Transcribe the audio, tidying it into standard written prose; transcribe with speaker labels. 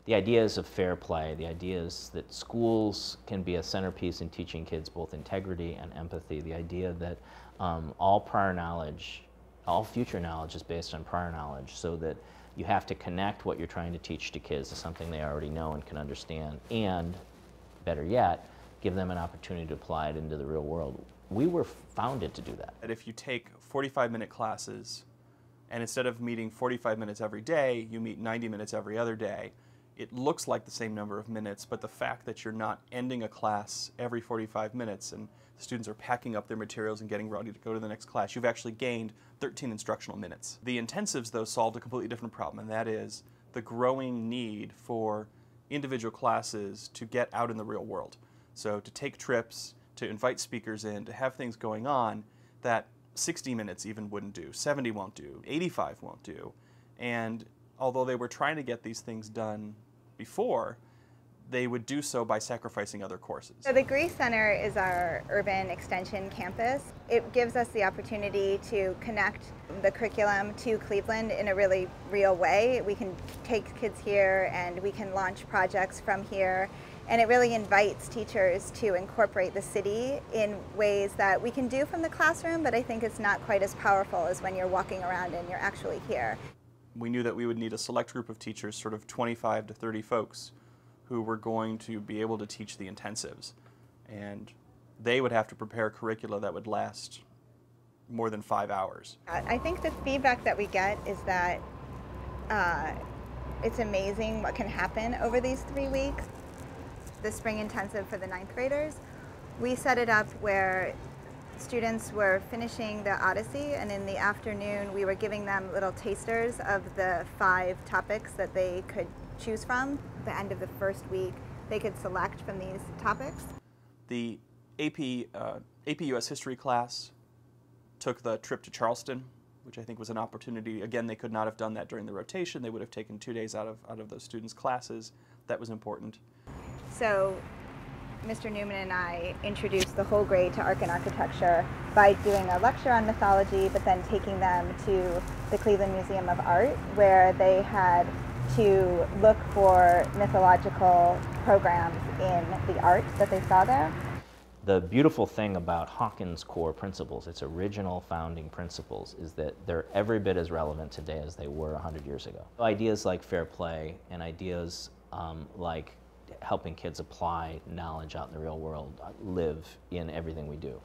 Speaker 1: The ideas of fair play, the ideas that schools can be a centerpiece in teaching kids both integrity and empathy, the idea that all prior knowledge, all future knowledge is based on prior knowledge, so that you have to connect what you're trying to teach to kids to something they already know and can understand, and better yet, give them an opportunity to apply it into the real world. We were founded to do that.
Speaker 2: If you take 45-minute classes, and instead of meeting 45 minutes every day, you meet 90 minutes every other day, it looks like the same number of minutes, but the fact that you're not ending a class every 45 minutes and the students are packing up their materials and getting ready to go to the next class, you've actually gained 13 instructional minutes. The intensives, though, solved a completely different problem, and that is the growing need for individual classes to get out in the real world. So to take trips, to invite speakers in, to have things going on that 60 minutes even wouldn't do, 70 won't do, 85 won't do. And although they were trying to get these things done before, they would do so by sacrificing other courses.
Speaker 3: So the Gries Center is our urban extension campus. It gives us the opportunity to connect the curriculum to Cleveland in a really real way. We can take kids here and we can launch projects from here, and it really invites teachers to incorporate the city in ways that we can do from the classroom, but I think it's not quite as powerful as when you're walking around and you're actually here.
Speaker 2: We knew that we would need a select group of teachers, sort of 25 to 30 folks, who were going to be able to teach the intensives. And they would have to prepare curricula that would last more than 5 hours.
Speaker 3: I think the feedback that we get is that it's amazing what can happen over these 3 weeks. The spring intensive for the 9th graders, we set it up where students were finishing the Odyssey, and in the afternoon we were giving them little tasters of the 5 topics that they could choose from. At the end of the first week, they could select from these topics.
Speaker 2: The AP US History class took the trip to Charleston, which I think was an opportunity. Again, they could not have done that during the rotation. They would have taken 2 days out of those students' classes. That was important.
Speaker 3: So Mr. Newman and I introduced the whole grade to art and architecture by doing a lecture on mythology, but then taking them to the Cleveland Museum of Art, where they had to look for mythological programs in the art that they saw there.
Speaker 1: The beautiful thing about Hawkins' core principles, its original founding principles, is that they're every bit as relevant today as they were 100 years ago. Ideas like fair play and ideas like helping kids apply knowledge out in the real world live in everything we do.